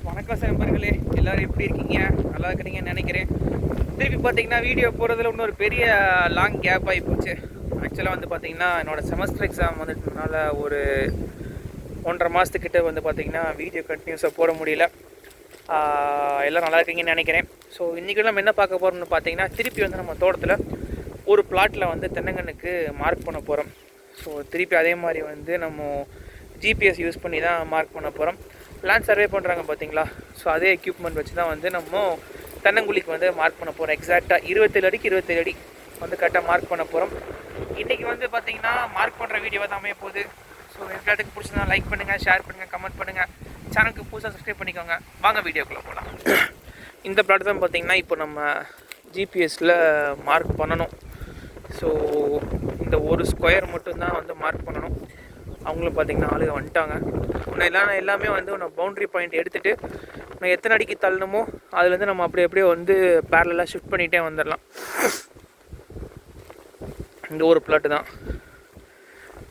வணக்கம் நண்பர்களே, எல்லோரும் எப்படி இருக்கீங்க? நல்லா இருக்கிறீங்கன்னு நினைக்கிறேன். திருப்பி பார்த்தீங்கன்னா வீடியோ போகிறதுல இன்னொரு பெரிய லாங் கேப் ஆகி போச்சு. ஆக்சுவலாக வந்து பார்த்தீங்கன்னா என்னோடய செமஸ்டர் எக்ஸாம் வந்துட்டதுனால ஒரு 1.5 மாதத்துக்கிட்ட வந்து பார்த்தீங்கன்னா வீடியோ கண்டினியூஸாக போட முடியல. எல்லோரும் நல்லா இருக்கீங்கன்னு நினைக்கிறேன். ஸோ இன்றைக்கி நம்ம என்ன பார்க்க போகிறோம்னு பார்த்தீங்கன்னா, திருப்பி வந்து நம்ம தோட்டத்தில் ஒரு பிளாட்டில் வந்து தென்னங்கன்னுக்கு மார்க் பண்ண போகிறோம். ஸோ திருப்பி அதே மாதிரி வந்து நம்ம ஜிபிஎஸ் யூஸ் பண்ணி தான் மார்க் பண்ண போகிறோம். லேண்ட் சர்வே பண்ணுறாங்க பார்த்தீங்களா? ஸோ அதே எக்யூப்மெண்ட் வச்சு தான் வந்து நம்ம தென்னங்குழிக்கு வந்து மார்க் பண்ண போகிறோம். எக்ஸாக்டாக 27 அடிக்கு 27 அடி வந்து கரெக்டாக மார்க் பண்ண போகிறோம். இன்றைக்கி வந்து பார்த்திங்கன்னா மார்க் பண்ணுற வீடியோ தான் அமைய போகுது. ஸோ எல்லாத்துக்கும் பிடிச்சதா லைக் பண்ணுங்கள், ஷேர் பண்ணுங்கள், கமெண்ட் பண்ணுங்கள். சேனலுக்கு புதுசாக சப்ஸ்கிரைப் பண்ணிக்கோங்க. வாங்க வீடியோக்குள்ளே போகலாம். இந்த ப்ளாட் தான் பார்த்திங்கன்னா இப்போ நம்ம ஜிபிஎஸில் மார்க் பண்ணணும். ஸோ இந்த ஒரு ஸ்கொயர் மட்டும்தான் வந்து மார்க் பண்ணணும். அவங்களும் பார்த்திங்கன்னா ஆளுங்க வந்துட்டாங்க. உன்னை எல்லாமே வந்து உன்னை பவுண்ட்ரி பாயிண்ட் எடுத்துகிட்டு உன்னை எத்தனை அடிக்கு தள்ளணுமோ அதுலேருந்து நம்ம அப்படியே வந்து பேரலாக ஷிஃப்ட் பண்ணிகிட்டே வந்துடலாம். இந்த ஒரு பிளாட்டு தான்.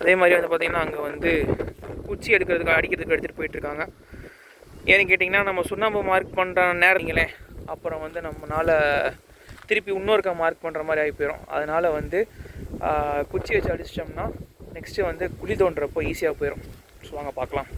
அதே மாதிரி வந்து பார்த்திங்கன்னா அங்கே வந்து குச்சி அடிக்கிறதுக்கு எடுத்துகிட்டு போயிட்டுருக்காங்க. ஏன்னு கேட்டிங்கன்னா, நம்ம சுண்ணாம்பு மார்க் பண்ணுற நேரங்களே அப்புறம் வந்து நம்மளால் திருப்பி இன்னொருக்கா மார்க் பண்ணுற மாதிரி ஆகி போயிடும். அதனால் வந்து குச்சி வச்சு அடிச்சிட்டோம்னா நெக்ஸ்ட்டு வந்து குழி தோன்றப்போ ஈஸியாக போயிடும். ஸோ வாங்க பார்க்கலாம்.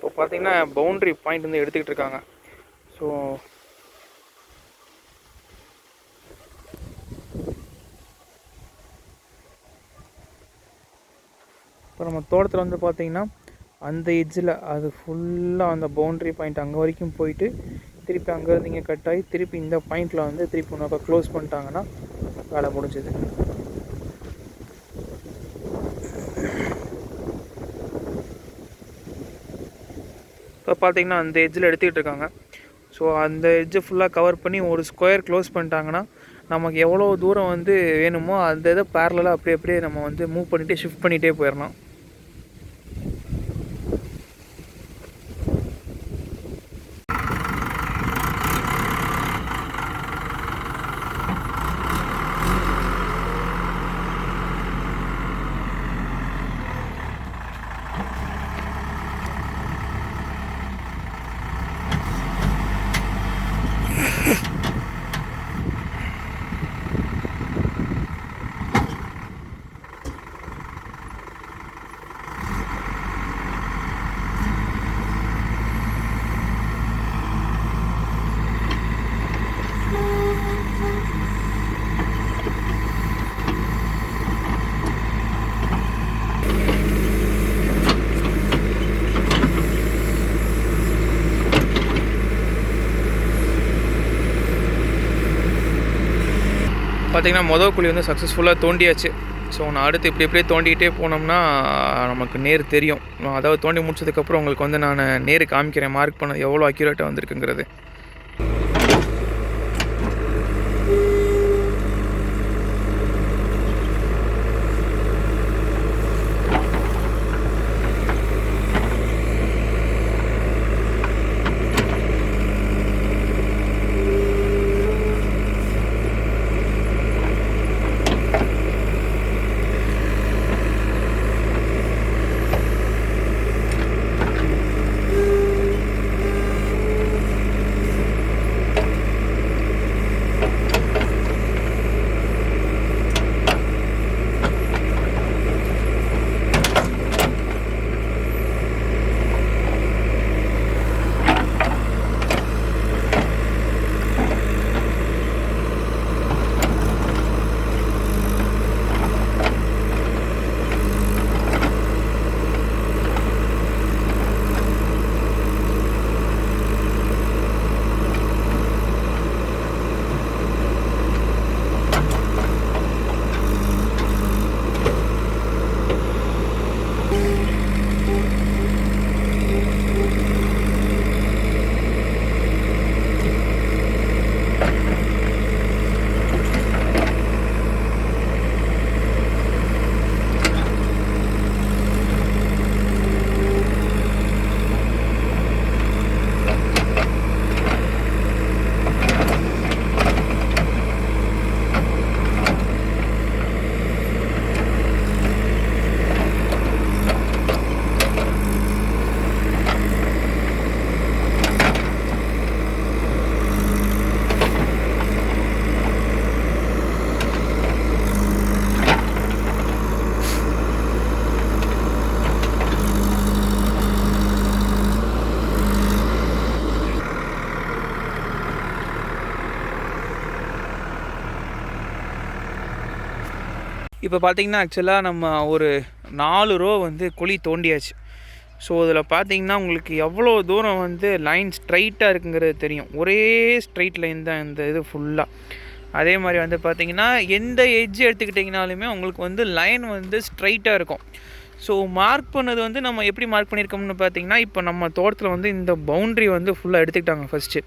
இப்போ பார்த்திங்கன்னா பவுண்ட்ரி பாயிண்ட் வந்து எடுத்துக்கிட்டு இருக்காங்க. ஸோ இப்போ நம்ம தோட்டத்தில் வந்து பார்த்திங்கன்னா அந்த எட்ஜில் அது ஃபுல்லாக அந்த பவுண்ட்ரி பாயிண்ட் அங்கே வரைக்கும் போயிட்டு திருப்பி அங்கேருந்து இங்கே கட் ஆகி திருப்பி இந்த பாயிண்டில் வந்து திருப்பி ஒன்று க்ளோஸ் பண்ணிட்டாங்கன்னா வேலை முடிஞ்சது. இப்போ பார்த்திங்கன்னா அந்த எட்ஜில் எடுத்துக்கிட்டு இருக்காங்க. ஸோ அந்த எட்ஜை ஃபுல்லாக கவர் பண்ணி ஒரு ஸ்கொயர் க்ளோஸ் பண்ணிட்டாங்கன்னா நமக்கு எவ்வளோ தூரம் வந்து வேணுமோ அந்த இதை பேரலாக அப்படியே நம்ம வந்து மூவ் பண்ணிவிட்டு ஷிஃப்ட் பண்ணிகிட்டே போயிடலாம். பார்த்திங்கன்னா மொதல் குழி வந்து சக்ஸஸ்ஃபுல்லாக தோண்டியாச்சு. ஸோ நான் அடுத்து இப்படியே தோண்டிகிட்டே போனோம்னா நமக்கு நேர் தெரியும். அதாவது தோண்டி முடிச்சதுக்கப்புறம் உங்களுக்கு வந்து நான் நேரு காமிக்கிறேன் மார்க் பண்ண எவ்வளோ அக்யூரேட்டாக வந்திருக்குங்கிறது. இப்போ பார்த்திங்கன்னா ஆக்சுவலாக நம்ம ஒரு 4 ரோ வந்து குழி தோண்டியாச்சு. ஸோ அதில் பார்த்திங்கன்னா உங்களுக்கு எவ்வளோ தூரம் வந்து லைன் ஸ்ட்ரைட்டாக இருக்குங்கிறது தெரியும். ஒரே ஸ்ட்ரைட் லைன் தான் இந்த இது ஃபுல்லாக. அதே மாதிரி வந்து பார்த்திங்கன்னா எந்த எட்ஜ் எடுத்துக்கிட்டிங்கனாலுமே உங்களுக்கு வந்து லைன் வந்து ஸ்ட்ரைட்டாக இருக்கும். ஸோ மார்க் பண்ணது வந்து நம்ம எப்படி மார்க் பண்ணியிருக்கோம்னு பார்த்திங்கன்னா, இப்போ நம்ம தோட்டத்தில் வந்து இந்த பவுண்ட்ரி வந்து ஃபுல்லாக எடுத்துக்கிட்டாங்க ஃபஸ்ட்டு.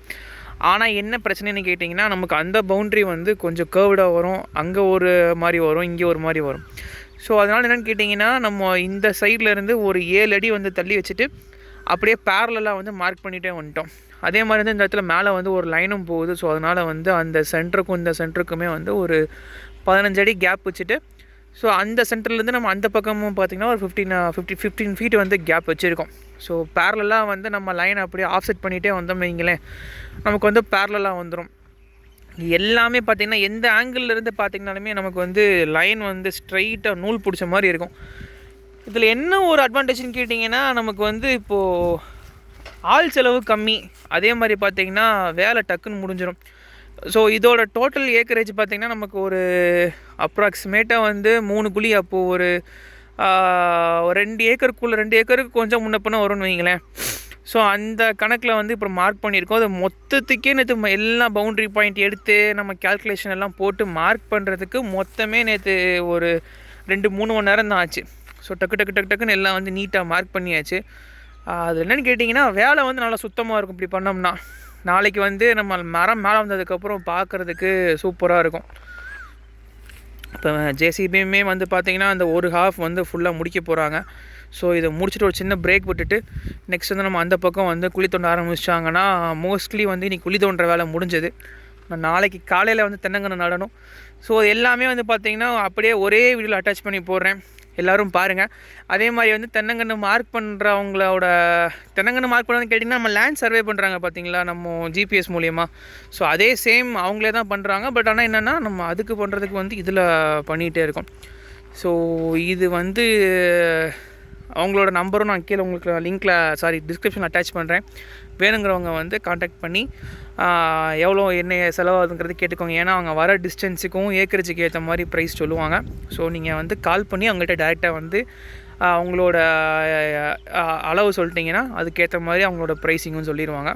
ஆனால் என்ன பிரச்சனைன்னு கேட்டிங்கன்னா, நமக்கு அந்த பவுண்ட்ரி வந்து கொஞ்சம் கர்வ்டாக வரும், அங்கே ஒரு மாதிரி வரும், இங்கே ஒரு மாதிரி வரும். ஸோ அதனால் என்னென்னு கேட்டிங்கன்னா, நம்ம இந்த சைட்லேருந்து ஒரு 7 அடி வந்து தள்ளி வச்சுட்டு அப்படியே பேரலாக வந்து மார்க் பண்ணிகிட்டே வந்துட்டோம். அதே மாதிரி வந்து இந்த இடத்துல மேலே வந்து ஒரு லைனும் போகுது. ஸோ அதனால் வந்து அந்த சென்டருக்கும் இந்த சென்டருக்குமே வந்து ஒரு 15 அடி கேப் வச்சுட்டு, ஸோ அந்த சென்டர்லேருந்து நம்ம அந்த பக்கமும் பார்த்திங்கன்னா ஒரு 15 ஃபீட் வந்து கேப் வச்சுருக்கோம். ஸோ பேரலாக வந்து நம்ம லைனை அப்படியே ஆஃப்செட் பண்ணிகிட்டே வந்தோம்னு வைங்களேன், நமக்கு வந்து பேரலாக வந்துடும். எல்லாமே பார்த்திங்கன்னா எந்த ஆங்கிள்லேருந்து பார்த்திங்கனாலுமே நமக்கு வந்து லைன் வந்து ஸ்ட்ரைட்டாக நூல் பிடிச்ச மாதிரி இருக்கும். இதில் என்ன ஒரு அட்வான்டேஜ்னு கேட்டிங்கன்னா, நமக்கு வந்து இப்போது ஆள் செலவு கம்மி, அதே மாதிரி பார்த்திங்கன்னா வேலை டக்குன்னு முடிஞ்சிடும். ஸோ இதோட டோட்டல் ஏக்கரேஜ் பார்த்திங்கன்னா நமக்கு ஒரு அப்ராக்சிமேட்டாக வந்து 3 குழி, அப்போது ஒரு 2 ஏக்கருக்கு கொஞ்சம் முன்ன பின்ன வரும்னு வைங்களேன். ஸோ அந்த கணக்கில் வந்து இப்போ மார்க் பண்ணியிருக்கோம். அது மொத்தத்துக்கே நேற்று எல்லா பவுண்ட்ரி பாயிண்ட் எடுத்து நம்ம கேல்குலேஷன் எல்லாம் போட்டு மார்க் பண்ணுறதுக்கு மொத்தமே நேற்று ஒரு 2-3 மணி நேரம் தான் ஆச்சு. ஸோ டக்குன்னு எல்லாம் வந்து நீட்டாக மார்க் பண்ணியாச்சு. அது என்னென்னு கேட்டிங்கன்னா, வேலை வந்து நல்லா சுத்தமாக இருக்கும் இப்படி பண்ணோம்னா. நாளைக்கு வந்து நம்ம மரம் மேலே வந்ததுக்கப்புறம் பார்க்குறதுக்கு சூப்பராக இருக்கும். இப்போ ஜேசிபியுமே வந்து பார்த்திங்கன்னா அந்த ஒரு ஹாஃப் வந்து ஃபுல்லாக முடிக்க போகிறாங்க. ஸோ இதை முடிச்சுட்டு ஒரு சின்ன பிரேக் விட்டுட்டு நெக்ஸ்ட் வந்து நம்ம அந்த பக்கம் வந்து குழி தோண்ட ஆரம்பிச்சிட்டாங்கன்னா மோஸ்ட்லி வந்து இன்றைக்கி குழி தோண்டுற வேலை முடிஞ்சது. நான் நாளைக்கு காலையில் வந்து தென்னங்கன்று நடணும். ஸோ எல்லாமே வந்து பார்த்திங்கன்னா அப்படியே ஒரே வீடியோவில் அட்டாச் பண்ணி போடுறேன், எல்லோரும் பாருங்கள். அதே மாதிரி வந்து தென்னங்கன்று மார்க் பண்ணுறவங்களோட தென்னங்கன்று மார்க் பண்ணுறதுன்னு கேட்டிங்கன்னா, நம்ம லேண்ட் சர்வே பண்ணுறாங்க பார்த்திங்களா நம்ம ஜிபிஎஸ் மூலியமாக. ஸோ அதே சேம் அவங்களே தான் பண்ணுறாங்க. பட் ஆனால் என்னென்னா நம்ம அதுக்கு பண்ணுறதுக்கு வந்து இதில் பண்ணிகிட்டே இருக்கோம். ஸோ இது வந்து அவங்களோட நம்பரும் நான் கீழே உங்களுக்கு டிஸ்கிரிப்ஷனில் அட்டாச் பண்ணுறேன். வேணுங்கிறவங்க வந்து காண்டாக்ட் பண்ணி எவ்வளோ என்ன செலவாகுதுங்கிறது கேட்டுக்கோங்க. ஏன்னா அவங்க வர டிஸ்டன்ஸுக்கும் ஏக்கரேஜுக்கு ஏற்ற மாதிரி ப்ரைஸ் சொல்லுவாங்க. ஸோ நீங்கள் வந்து கால் பண்ணி அவங்கள்ட்ட டேரெக்டாக வந்து அவங்களோட அளவு சொல்லிட்டிங்கன்னா அதுக்கேற்ற மாதிரி அவங்களோட ப்ரைஸிங்கும் சொல்லிடுவாங்க.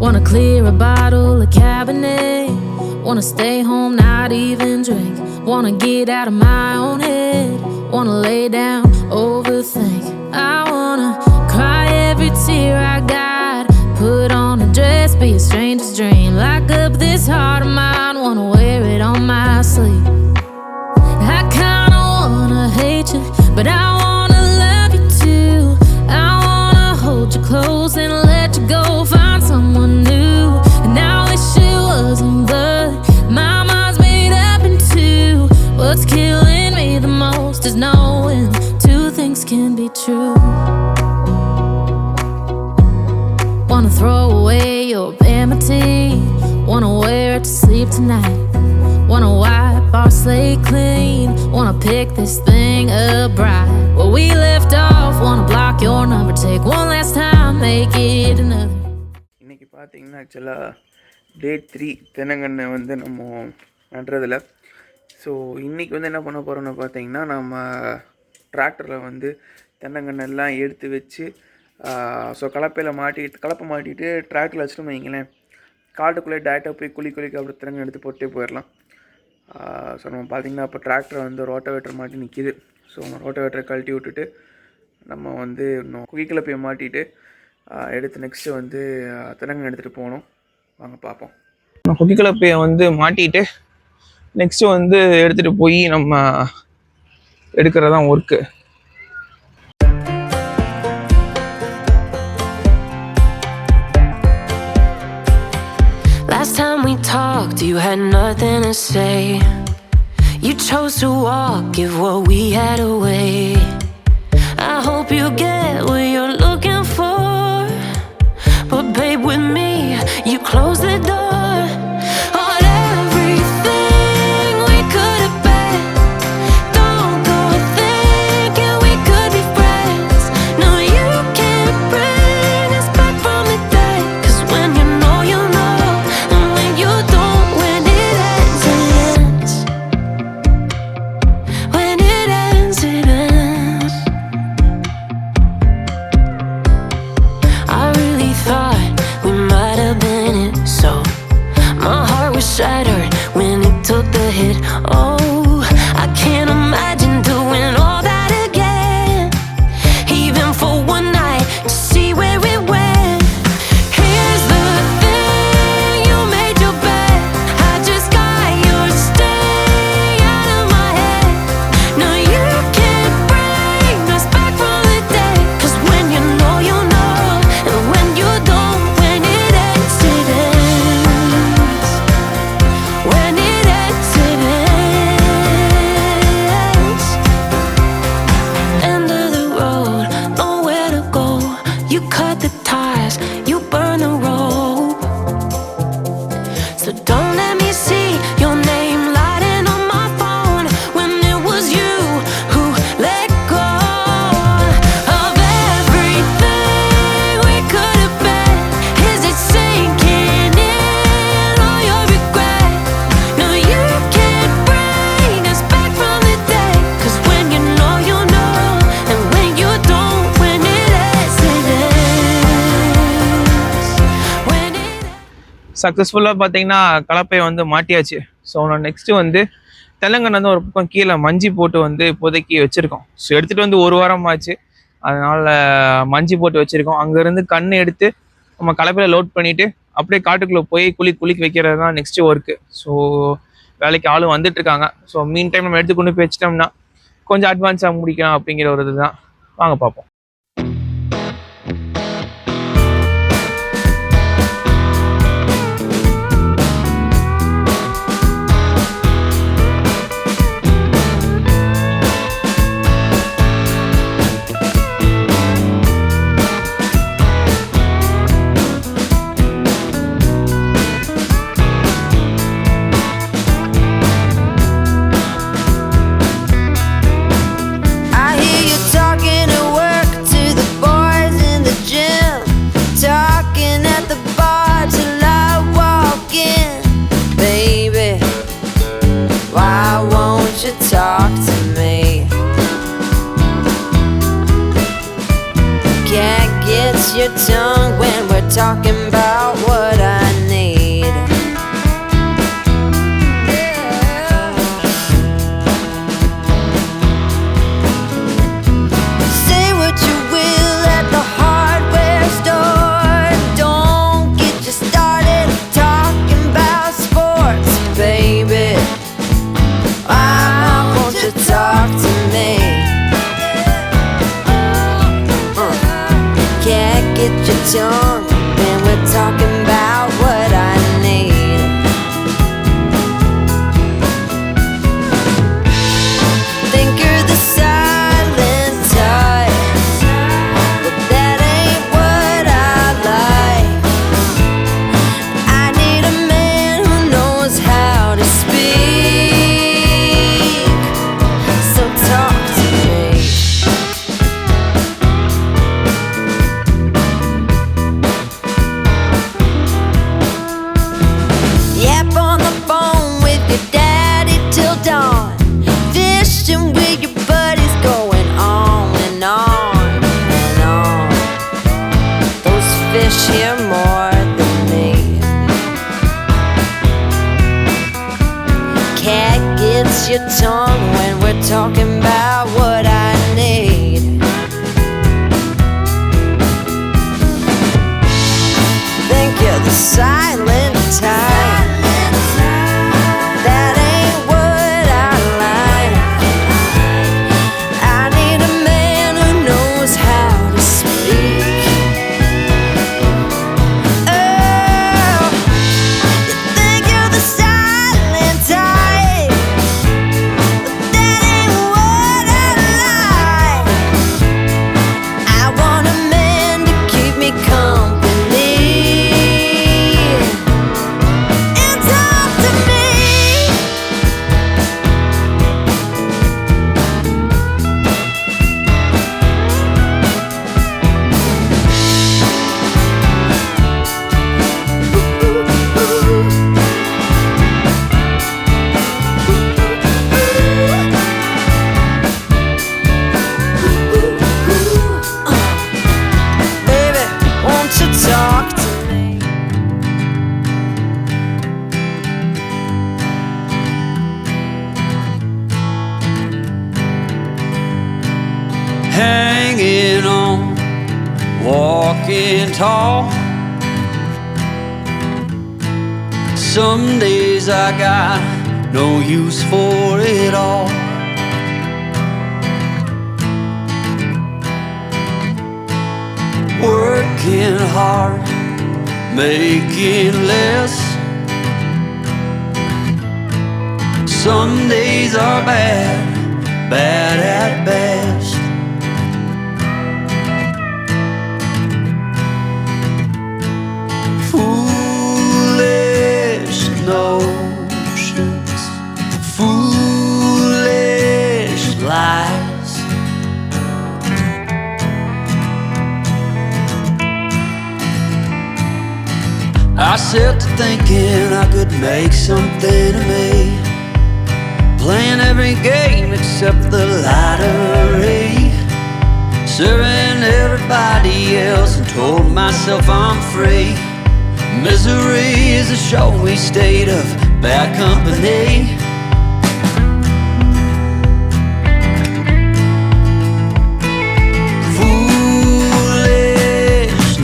Wanna clear a bottle of Cabernet, wanna stay home, not even drink, wanna get out of my own head, wanna lay down, overthink. I wanna cry every tear I got, put on a dress, be a stranger's dream, lock up this heart of mine, wanna wear it on my sleeve. I kinda wanna hate you, but I wanna love you too. I wanna hold you close and let you go, find someone new. And I wish it wasn't, but my mind's made up in two. What's killing me the most is knowing two things can be true. Wanna throw away your vanity, wanna wear it to sleep tonight, wanna wipe our slate clean, wanna pick this thing up right where we left off, wanna block your number, take one last time, make it another. இன்றைக்கி பார்த்திங்கன்னா ஆக்சுவலாக டே 3 தென்னங்கன்று வந்து நம்ம நடுறதில்ல. So இன்றைக்கி வந்து என்ன பண்ண போகிறோம்னு பார்த்திங்கன்னா, நம்ம டிராக்டரில் வந்து தென்னங்கன்னெல்லாம் எடுத்து வச்சு ஸோ கலப்பை மாட்டிட்டு டிராக்டரில் வச்சுட்டு வைங்களேன், காட்டுக்குள்ளே டேரெக்டாக போய் குளிக்க அப்படி தென்னங்கன்று எடுத்து போட்டே போயிடலாம். ஸோ நம்ம பார்த்திங்கன்னா இப்போ டிராக்டர் வந்து ரோட்டோவேட்டர் மாட்டி நிற்கிது. ஸோ ரோட்டோவேட்டரை கழட்டி விட்டுட்டு நம்ம வந்து இன்னும் குயிக்கலப்பையை மாட்டிட்டு எடுத்து நெக்ஸ்ட்டு வந்து தென்னங்கன்று எடுத்துகிட்டு போகணும். வாங்க பார்ப்போம். நான் குக்கிக்கலப்பையை வந்து மாட்டிட்டு நெக்ஸ்ட்டு வந்து எடுத்துகிட்டு போய் நம்ம எடுக்கிறதான் work. Last time we talked, you had nothing to say. You chose to walk, give what we had away. I hope you get what you're looking for, but babe, with me, you close the door on everything we could have been. Don't go thinking we could be friends. No, சக்ஸஸ்ஃபுல்லாக பார்த்தீங்கன்னா கலப்பை வந்து மாட்டியாச்சு. So நான் next வந்து தெலுங்கானா வந்து ஒரு பக்கம் கீழே மஞ்சி போட்டு வந்து இப்போதைக்கு வச்சுருக்கோம். ஸோ எடுத்துகிட்டு வந்து 1 வாரம் ஆச்சு. அதனால் மஞ்சி போட்டு வச்சுருக்கோம். அங்கேருந்து கண் எடுத்து நம்ம கலப்பையில் லோட் பண்ணிவிட்டு அப்படியே காட்டுக்குள்ளே போய் குளிக்க வைக்கிறது தான் நெக்ஸ்ட்டு ஒர்க்கு. ஸோ வேலைக்கு ஆளும் வந்துட்டுருக்காங்க. ஸோ மீன் டைம் நம்ம எடுத்து கொண்டு போய் வச்சிட்டோம்னா கொஞ்சம் அட்வான்ஸாக முடிக்கலாம் அப்படிங்கிற ஒரு இதுதான். வாங்க பார்ப்போம். Talk to me. Can't get your tongue when we're talking about what I need. Say what you will at the hardware store. Don't get you started talking about sports, baby. Talk to me. Can't get your tongue when we're talking about what I need. Think you're the silent type, but that ain't what I like. I need a man who knows how to speak. Hear more than me. Cat gets your tongue when we're talking about what I need. Think you're the silent type. That ain't what I like. I need a man who knows how to speak. Hanging on, walking tall. Some days I got no use for it all. Working hard, making less. Some days are bad, bad at best. Foolish notions, foolish lies. I set to thinking I could make something of me, playing every game except the lottery, serving everybody else and told myself I'm free. Misery is a showy state of bad company. Foolish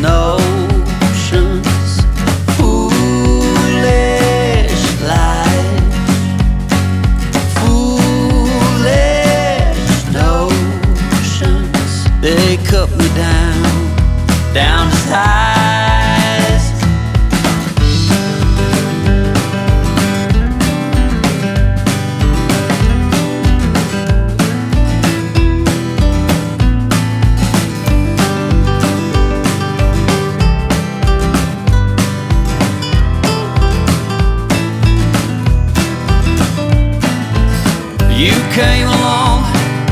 notions, foolish life, foolish notions. They cut me down, down to size. You came along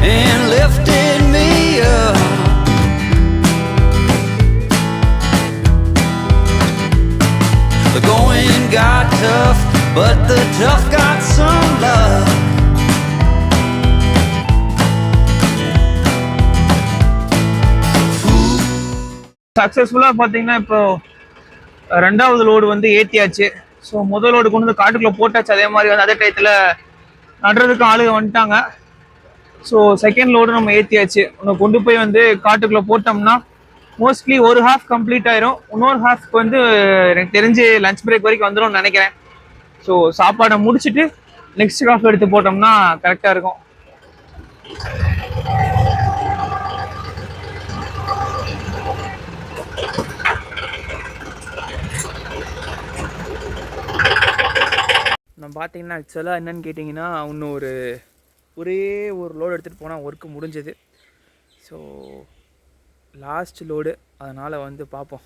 and lifted me up. The going got tough, but the tough got some love. சக்ஸஸ்ஃபுல்லாக பார்த்தீங்கன்னா இப்போ ரெண்டாவது load வந்து ஏற்றியாச்சு. So முதல் load கொண்டு வந்து காட்டுக்குள்ளே போட்டாச்சு. அதே மாதிரி வந்து அதே டயத்தில் நடுறதுக்கு ஆளுங்க வந்துட்டாங்க. ஸோ செகண்ட் லோடு நம்ம ஏற்றியாச்சு. உன்னை கொண்டு போய் வந்து காட்டுக்குள்ளே போட்டோம்னா மோஸ்ட்லி ஒரு ஹாஃப் கம்ப்ளீட் ஆயிரும். இன்னொரு ஹாஃப்க்கு வந்து எனக்கு தெரிஞ்சு லஞ்ச் பிரேக் வரைக்கும் வந்துடும் நினைக்கிறேன். ஸோ சாப்பாடை முடிச்சுட்டு நெக்ஸ்ட் ஹாஃப் எடுத்து போட்டோம்னா கரெக்டாக இருக்கும். நம்ம பார்த்தீங்கன்னா ஆக்சுவலாக என்னென்னு கேட்டிங்கன்னா இன்னும் ஒரே ஒரு லோடு எடுத்துகிட்டு போனால் ஒர்க்கு முடிஞ்சது. ஸோ லாஸ்ட் லோடு, அதனால் வந்து பார்ப்போம்.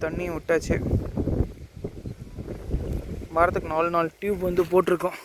தண்ணி விட்டாச்சு. வாரத்துக்கு 4 டியூப் வந்து போட்டிருக்கோம்.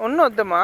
ஒன்றும் வந்தம்மா.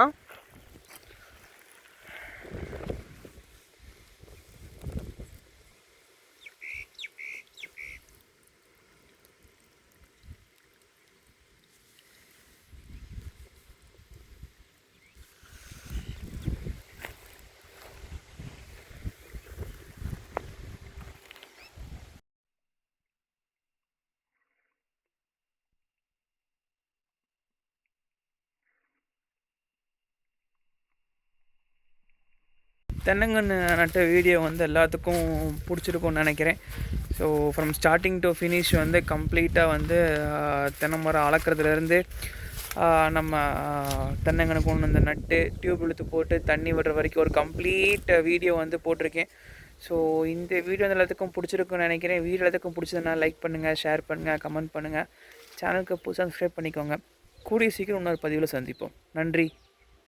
தென்னங்கன்று நட்ட வீடியோ வந்து எல்லாத்துக்கும் பிடிச்சிருக்கும்னு நினைக்கிறேன். So from starting to finish வந்து கம்ப்ளீட்டாக வந்து தென்னை மரம் அளக்கிறதுலேருந்து நம்ம தென்னங்கன்று கொண்டு வந்து நட்டு டியூப் இழுத்து போட்டு தண்ணி விடுற வரைக்கும் ஒரு கம்ப்ளீட் வீடியோ வந்து போட்டிருக்கேன். ஸோ இந்த வீடியோ வந்து எல்லாத்துக்கும் பிடிச்சிருக்குன்னு நினைக்கிறேன். வீடியோ எல்லாத்துக்கும் பிடிச்சதுன்னா லைக் பண்ணுங்கள், ஷேர் பண்ணுங்கள், கமெண்ட் பண்ணுங்கள். சேனலுக்கு புதுசாக சப்ஸ்கிரைப் பண்ணிக்கோங்க. கூடிய சீக்கிரம் இன்னொரு பதிவில் சந்திப்போம். நன்றி.